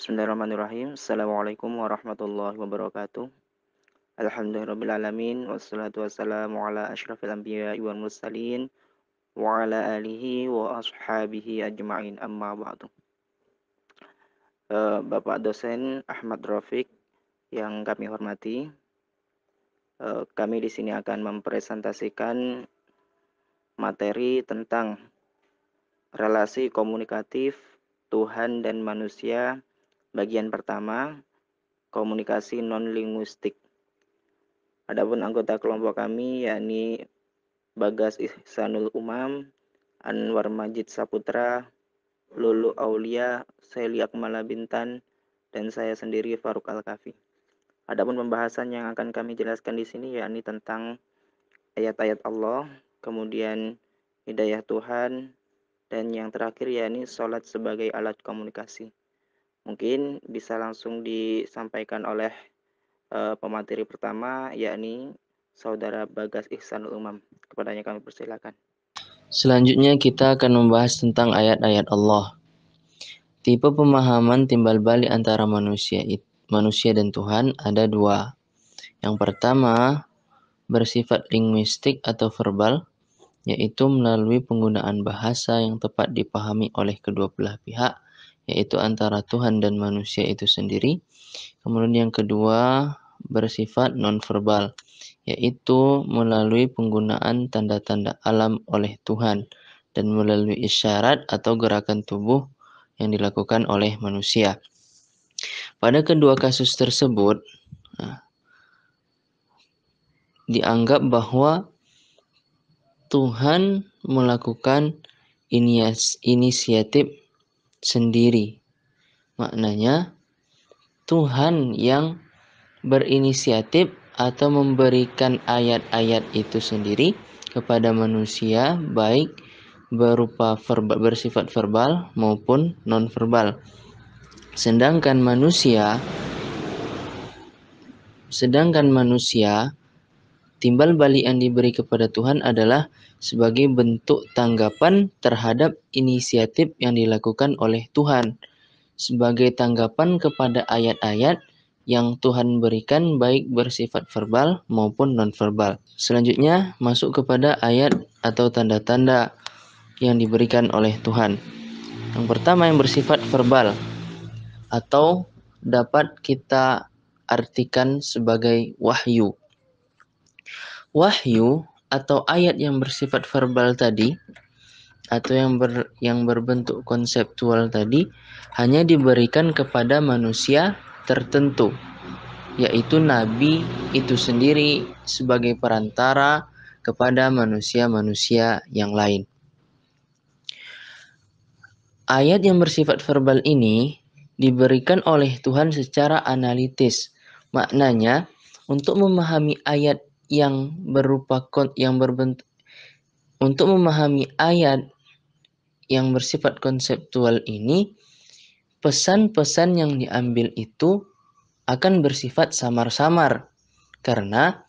Bismillahirrahmanirrahim. Assalamualaikum warahmatullahi wabarakatuh. Alhamdulillahirrabbilalamin. Wassalatu wassalamu ala ashrafil anbiya wal mursalin. Wa ala alihi wa ashabihi ajma'in amma ba'du. Bapak dosen Ahmad Rafiq yang kami hormati, kami di sini akan mempresentasikan materi tentang relasi komunikatif Tuhan dan manusia. Bagian pertama, komunikasi non-linguistik. Adapun anggota kelompok kami yakni Bagas Ihsanul Umam, Anwar Majid Saputra, Lulu Aulia, Seli Akmala Bintan, dan saya sendiri Faruk Al-Kafi. Adapun pembahasan yang akan kami jelaskan di sini yakni tentang ayat-ayat Allah, kemudian hidayah Tuhan, dan yang terakhir yakni sholat sebagai alat komunikasi. Mungkin bisa langsung disampaikan oleh pemateri pertama yakni Saudara Bagas Ihsanul Umam. Kepadanya kami persilakan. Selanjutnya kita akan membahas tentang ayat-ayat Allah. Tipe pemahaman timbal balik antara manusia dan Tuhan ada dua. Yang pertama, bersifat linguistik atau verbal, yaitu melalui penggunaan bahasa yang tepat dipahami oleh kedua belah pihak, yaitu antara Tuhan dan manusia itu sendiri. Kemudian yang kedua, bersifat non-verbal, yaitu melalui penggunaan tanda-tanda alam oleh Tuhan dan melalui isyarat atau gerakan tubuh yang dilakukan oleh manusia. Pada kedua kasus tersebut, dianggap bahwa Tuhan melakukan inisiatif sendiri. Maknanya, Tuhan yang berinisiatif atau memberikan ayat-ayat itu sendiri kepada manusia, baik berupa bersifat verbal maupun non-verbal. Sedangkan manusia timbal balik yang diberi kepada Tuhan adalah sebagai bentuk tanggapan terhadap inisiatif yang dilakukan oleh Tuhan, sebagai tanggapan kepada ayat-ayat yang Tuhan berikan baik bersifat verbal maupun non-verbal. Selanjutnya masuk kepada ayat atau tanda-tanda yang diberikan oleh Tuhan. Yang pertama yang bersifat verbal atau dapat kita artikan sebagai wahyu. Wahyu atau ayat yang bersifat verbal tadi atau yang berbentuk konseptual tadi hanya diberikan kepada manusia tertentu, yaitu Nabi itu sendiri sebagai perantara kepada manusia-manusia yang lain. Ayat yang bersifat verbal ini diberikan oleh Tuhan secara analitis. Maknanya, untuk memahami ayat yang untuk memahami ayat yang bersifat konseptual ini, pesan-pesan yang diambil itu akan bersifat samar-samar karena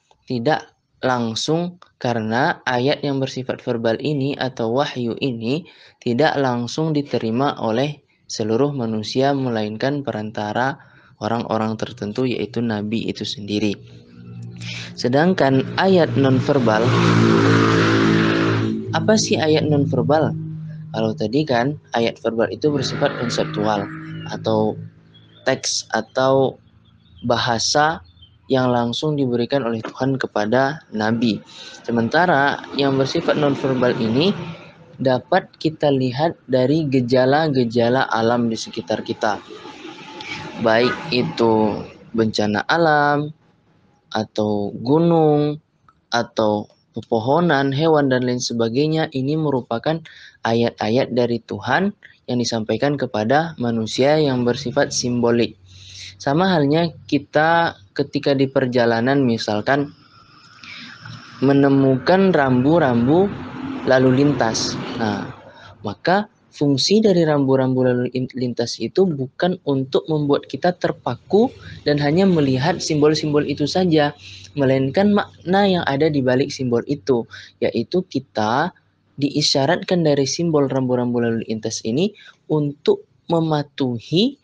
ayat yang bersifat verbal ini atau wahyu ini tidak langsung diterima oleh seluruh manusia melainkan perantara orang-orang tertentu, yaitu Nabi itu sendiri. Sedangkan ayat non-verbal, apa sih ayat non-verbal? Kalau tadi kan ayat verbal itu bersifat konseptual atau teks atau bahasa yang langsung diberikan oleh Tuhan kepada Nabi. Sementara yang bersifat non-verbal ini dapat kita lihat dari gejala-gejala alam di sekitar kita. Baik itu bencana alam, atau gunung, atau pepohonan, hewan, dan lain sebagainya. Ini merupakan ayat-ayat dari Tuhan yang disampaikan kepada manusia yang bersifat simbolik. Sama halnya kita ketika di perjalanan misalkan menemukan rambu-rambu lalu lintas. Nah, maka fungsi dari rambu-rambu lalu lintas itu bukan untuk membuat kita terpaku dan hanya melihat simbol-simbol itu saja, melainkan makna yang ada di balik simbol itu, yaitu kita diisyaratkan dari simbol rambu-rambu lalu lintas ini untuk mematuhi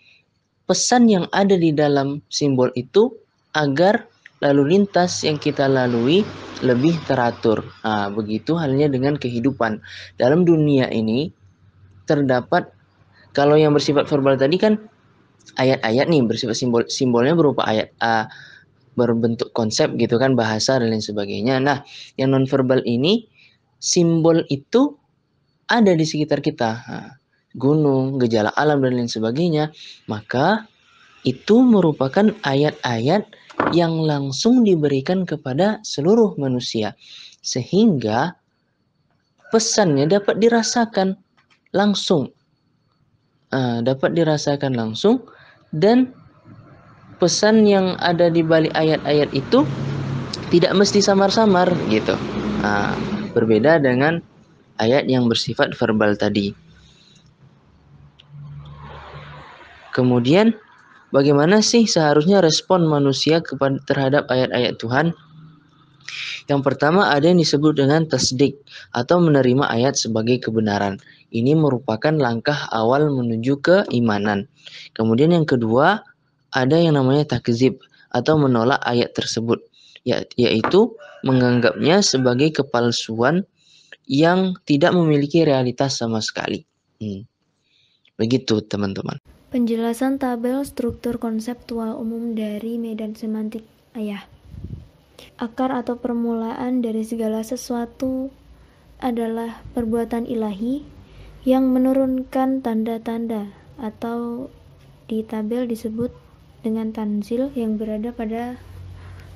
pesan yang ada di dalam simbol itu agar lalu lintas yang kita lalui lebih teratur. Nah, begitu halnya dengan kehidupan. Dalam dunia ini terdapat, kalau yang bersifat verbal tadi kan ayat-ayat nih, bersifat simbolnya berupa ayat berbentuk konsep gitu kan, bahasa dan lain sebagainya. Nah, yang nonverbal ini simbol itu ada di sekitar kita. Nah, gunung, gejala alam dan lain sebagainya. Maka itu merupakan ayat-ayat yang langsung diberikan kepada seluruh manusia. Sehingga pesannya dapat dirasakan langsung. Dan pesan yang ada di balik ayat-ayat itu tidak mesti samar-samar gitu. Berbeda dengan ayat yang bersifat verbal tadi. Kemudian bagaimana sih seharusnya respon manusia terhadap ayat-ayat Tuhan? Yang pertama ada yang disebut dengan tasdik atau menerima ayat sebagai kebenaran. Ini merupakan langkah awal menuju keimanan. Kemudian yang kedua ada yang namanya takzib atau menolak ayat tersebut, yaitu menganggapnya sebagai kepalsuan yang tidak memiliki realitas sama sekali. Begitu teman-teman. Penjelasan tabel struktur konseptual umum dari medan semantik ayat. Akar atau permulaan dari segala sesuatu adalah perbuatan ilahi yang menurunkan tanda-tanda, atau di tabel disebut dengan tanzil, yang berada pada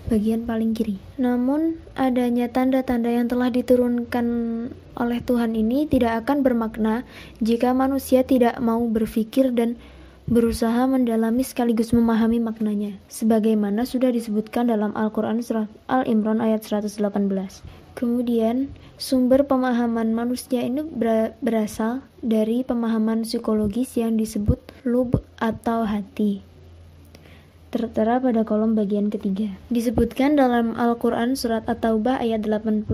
bagian paling kiri. Namun, adanya tanda-tanda yang telah diturunkan oleh Tuhan ini tidak akan bermakna jika manusia tidak mau berpikir dan berusaha mendalami sekaligus memahami maknanya, sebagaimana sudah disebutkan dalam Al-Quran surat Al-Imran ayat 118. Kemudian, sumber pemahaman manusia ini berasal dari pemahaman psikologis yang disebut lub atau hati, tertera pada kolom bagian ketiga. Disebutkan dalam Al-Quran surat At-Taubah ayat 87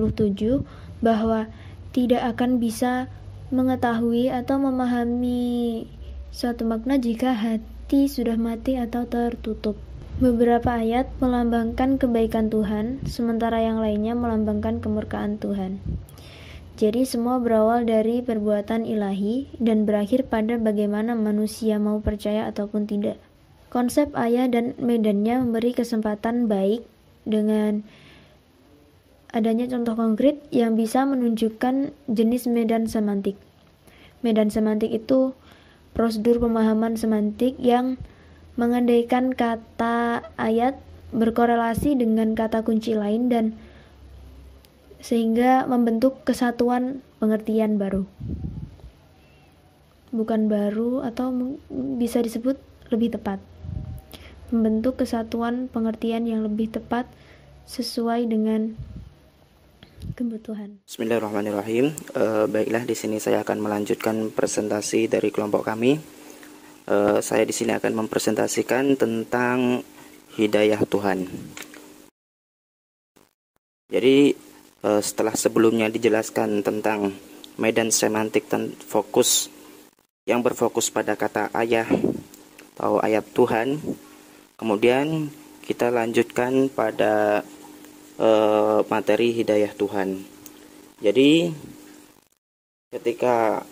bahwa tidak akan bisa mengetahui atau memahami suatu makna jika hati sudah mati atau tertutup. Beberapa ayat melambangkan kebaikan Tuhan, sementara yang lainnya melambangkan kemurkaan Tuhan. Jadi semua berawal dari perbuatan ilahi dan berakhir pada bagaimana manusia mau percaya ataupun tidak. Konsep ayat dan medannya memberi kesempatan baik dengan adanya contoh konkret yang bisa menunjukkan jenis medan semantik. Medan semantik itu prosedur pemahaman semantik yang mengandaikan kata ayat berkorelasi dengan kata kunci lain dan sehingga membentuk kesatuan pengertian baru. Bukan baru, atau bisa disebut lebih tepat. Membentuk kesatuan pengertian yang lebih tepat sesuai dengan kebutuhan. Bismillahirrahmanirrahim. Baiklah, di sini saya akan melanjutkan presentasi dari kelompok kami. Saya di sini akan mempresentasikan tentang hidayah Tuhan. Jadi setelah sebelumnya dijelaskan tentang medan semantik dan fokus yang berfokus pada kata ayah atau ayat Tuhan, kemudian kita lanjutkan pada materi hidayah Tuhan. Jadi ketika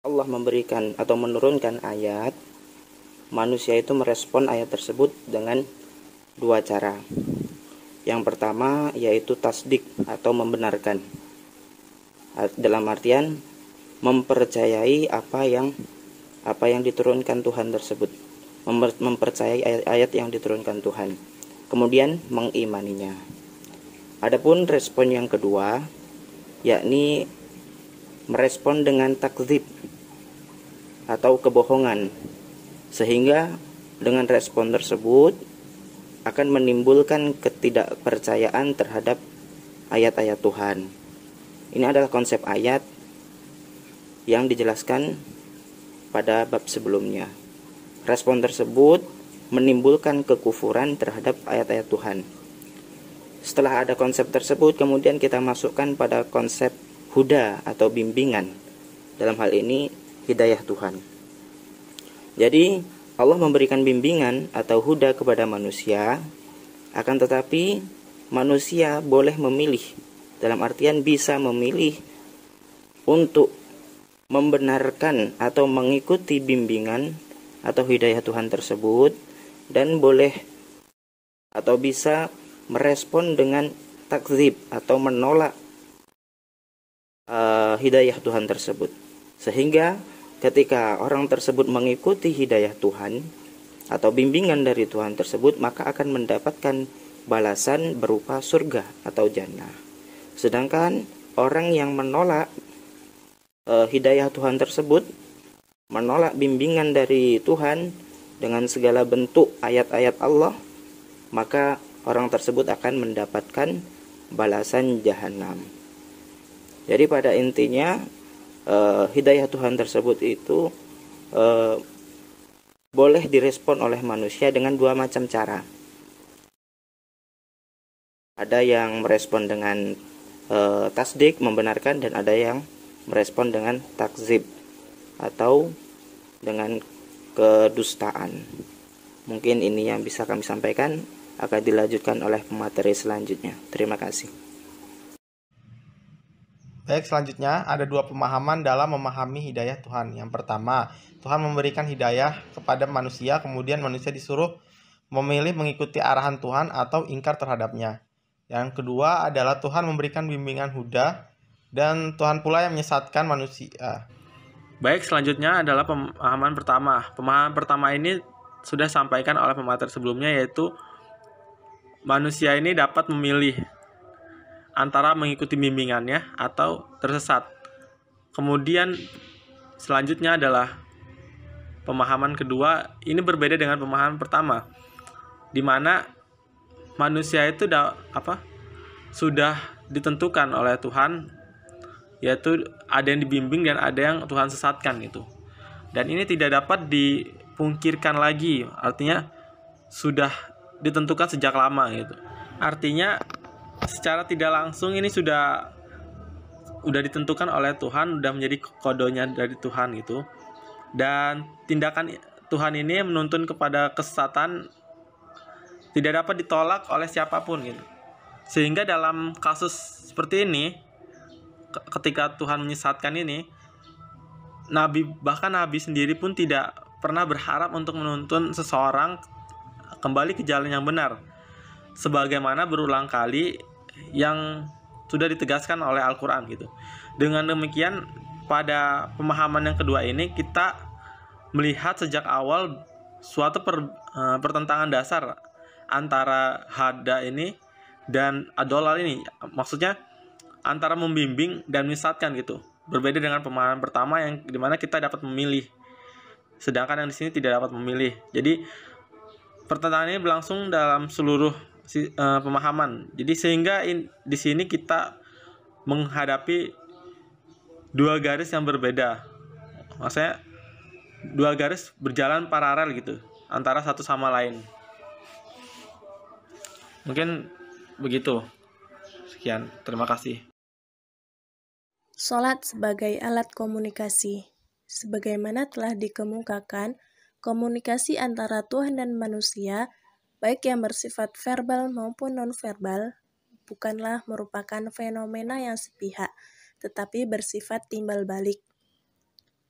Allah memberikan atau menurunkan ayat, manusia itu merespon ayat tersebut dengan dua cara. Yang pertama yaitu tasdik atau membenarkan, dalam artian mempercayai apa yang diturunkan Tuhan tersebut, mempercayai ayat-ayat yang diturunkan Tuhan, kemudian mengimaninya. Adapun respon yang kedua yakni merespon dengan takdzib atau kebohongan, sehingga dengan respon tersebut akan menimbulkan ketidakpercayaan terhadap ayat-ayat Tuhan. Ini adalah konsep ayat yang dijelaskan pada bab sebelumnya. Respon tersebut menimbulkan kekufuran terhadap ayat-ayat Tuhan. Setelah ada konsep tersebut, kemudian kita masukkan pada konsep huda atau bimbingan. Dalam hal ini hidayah Tuhan. Jadi Allah memberikan bimbingan atau huda kepada manusia, akan tetapi manusia boleh memilih, dalam artian bisa memilih untuk membenarkan atau mengikuti bimbingan atau hidayah Tuhan tersebut, dan boleh atau bisa merespon dengan takdzib atau menolak hidayah Tuhan tersebut. Sehingga ketika orang tersebut mengikuti hidayah Tuhan atau bimbingan dari Tuhan tersebut, maka akan mendapatkan balasan berupa surga atau jannah. Sedangkan orang yang menolak hidayah Tuhan tersebut, menolak bimbingan dari Tuhan dengan segala bentuk ayat-ayat Allah, maka orang tersebut akan mendapatkan balasan jahanam. Jadi pada intinya hidayah Tuhan tersebut itu boleh direspon oleh manusia dengan dua macam cara. Ada yang merespon dengan tasdik, membenarkan, dan ada yang merespon dengan takzib atau dengan kedustaan. Mungkin ini yang bisa kami sampaikan, akan dilanjutkan oleh pemateri selanjutnya. Terima kasih. Baik, selanjutnya ada dua pemahaman dalam memahami hidayah Tuhan. Yang pertama, Tuhan memberikan hidayah kepada manusia, kemudian manusia disuruh memilih mengikuti arahan Tuhan atau ingkar terhadapnya. Yang kedua adalah Tuhan memberikan bimbingan huda, dan Tuhan pula yang menyesatkan manusia. Baik, selanjutnya adalah pemahaman pertama. Pemahaman pertama ini sudah disampaikan oleh pemateri sebelumnya, yaitu manusia ini dapat memilih antara mengikuti bimbingannya atau tersesat. Kemudian selanjutnya adalah pemahaman kedua, ini berbeda dengan pemahaman pertama, di mana manusia itu sudah ditentukan oleh Tuhan, yaitu ada yang dibimbing dan ada yang Tuhan sesatkan gitu. Dan ini tidak dapat dipungkirkan lagi, artinya sudah ditentukan sejak lama gitu. Artinya secara tidak langsung ini sudah ditentukan oleh Tuhan, sudah menjadi kodonya dari Tuhan gitu. Dan tindakan Tuhan ini menuntun kepada kesesatan tidak dapat ditolak oleh siapapun gitu. Sehingga dalam kasus seperti ini, ketika Tuhan menyesatkan ini, bahkan Nabi sendiri pun tidak pernah berharap untuk menuntun seseorang kembali ke jalan yang benar, sebagaimana berulang kali yang sudah ditegaskan oleh Al-Quran gitu. Dengan demikian, pada pemahaman yang kedua ini kita melihat sejak awal suatu pertentangan dasar antara hada ini dan adolal ini, maksudnya antara membimbing dan menyesatkan gitu. Berbeda dengan pemahaman pertama yang dimana kita dapat memilih, sedangkan yang di sini tidak dapat memilih. Jadi pertentangan ini berlangsung dalam seluruh pemahaman. Jadi sehingga di sini kita menghadapi dua garis yang berbeda. Maksudnya dua garis berjalan paralel gitu antara satu sama lain. Mungkin begitu. Sekian, terima kasih. Salat sebagai alat komunikasi. Sebagaimana telah dikemukakan, komunikasi antara Tuhan dan manusia, baik yang bersifat verbal maupun non-verbal, bukanlah merupakan fenomena yang sepihak, tetapi bersifat timbal balik.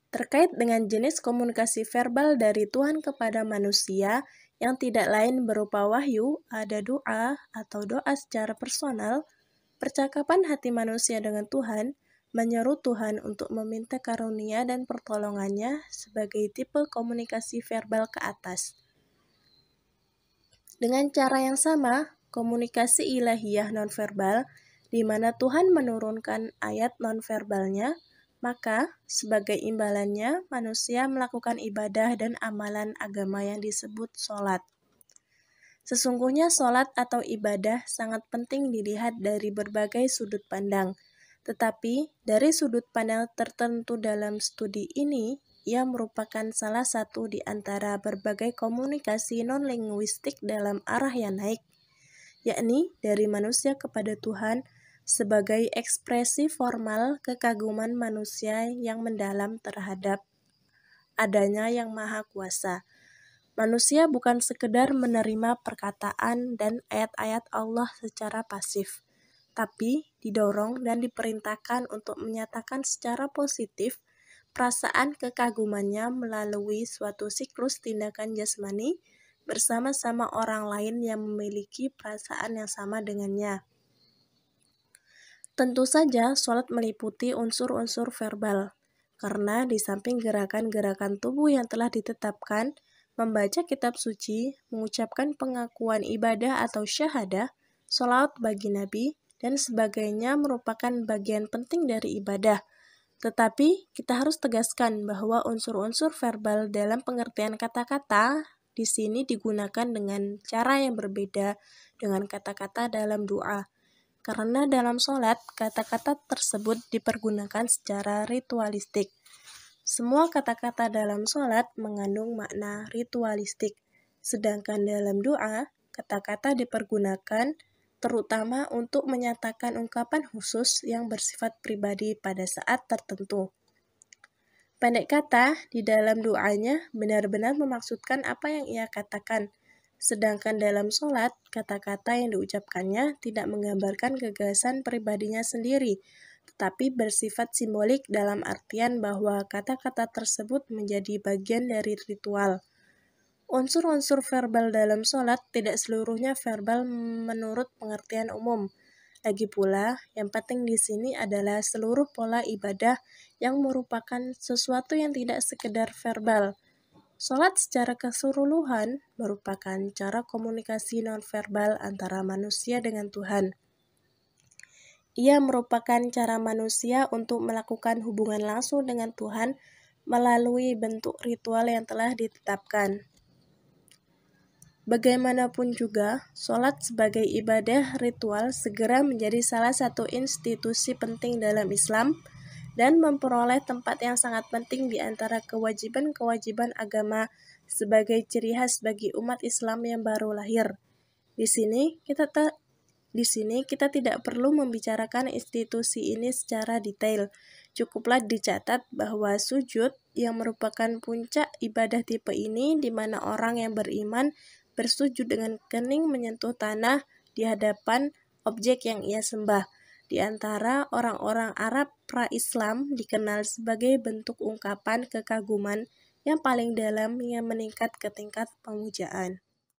Terkait dengan jenis komunikasi verbal dari Tuhan kepada manusia, yang tidak lain berupa wahyu, ada doa atau doa secara personal, percakapan hati manusia dengan Tuhan, menyeru Tuhan untuk meminta karunia dan pertolongannya sebagai tipe komunikasi verbal ke atas. Dengan cara yang sama, komunikasi ilahiyah nonverbal, di mana Tuhan menurunkan ayat nonverbalnya, maka sebagai imbalannya manusia melakukan ibadah dan amalan agama yang disebut sholat. Sesungguhnya sholat atau ibadah sangat penting dilihat dari berbagai sudut pandang, tetapi dari sudut pandang tertentu dalam studi ini, ia merupakan salah satu di antara berbagai komunikasi non-linguistik dalam arah yang naik, yakni dari manusia kepada Tuhan sebagai ekspresi formal kekaguman manusia yang mendalam terhadap adanya yang maha kuasa. Manusia bukan sekedar menerima perkataan dan ayat-ayat Allah secara pasif, tapi didorong dan diperintahkan untuk menyatakan secara positif perasaan kekagumannya melalui suatu siklus tindakan jasmani bersama-sama orang lain yang memiliki perasaan yang sama dengannya. Tentu saja, sholat meliputi unsur-unsur verbal, karena di samping gerakan-gerakan tubuh yang telah ditetapkan, membaca kitab suci, mengucapkan pengakuan ibadah atau syahadah, sholawat bagi Nabi, dan sebagainya merupakan bagian penting dari ibadah. Tetapi, kita harus tegaskan bahwa unsur-unsur verbal dalam pengertian kata-kata di sini digunakan dengan cara yang berbeda dengan kata-kata dalam doa. Karena dalam sholat, kata-kata tersebut dipergunakan secara ritualistik. Semua kata-kata dalam sholat mengandung makna ritualistik, sedangkan dalam doa, kata-kata dipergunakan terutama untuk menyatakan ungkapan khusus yang bersifat pribadi pada saat tertentu. Pendek kata, di dalam doanya benar-benar memaksudkan apa yang ia katakan, sedangkan dalam sholat, kata-kata yang diucapkannya tidak menggambarkan gagasan pribadinya sendiri, tetapi bersifat simbolik dalam artian bahwa kata-kata tersebut menjadi bagian dari ritual. Unsur-unsur verbal dalam sholat tidak seluruhnya verbal menurut pengertian umum. Lagi pula, yang penting di sini adalah seluruh pola ibadah yang merupakan sesuatu yang tidak sekedar verbal. Sholat secara keseluruhan merupakan cara komunikasi nonverbal antara manusia dengan Tuhan. Ia merupakan cara manusia untuk melakukan hubungan langsung dengan Tuhan melalui bentuk ritual yang telah ditetapkan. Bagaimanapun juga, sholat sebagai ibadah ritual segera menjadi salah satu institusi penting dalam Islam dan memperoleh tempat yang sangat penting di antara kewajiban-kewajiban agama sebagai ciri khas bagi umat Islam yang baru lahir. Di sini kita tidak perlu membicarakan institusi ini secara detail. Cukuplah dicatat bahwa sujud yang merupakan puncak ibadah tipe ini di mana orang yang beriman bersujud dengan kening menyentuh tanah di hadapan objek yang ia sembah. Di antara orang-orang Arab pra-Islam dikenal sebagai bentuk ungkapan kekaguman yang paling dalam yang meningkat ke tingkat pemujaan.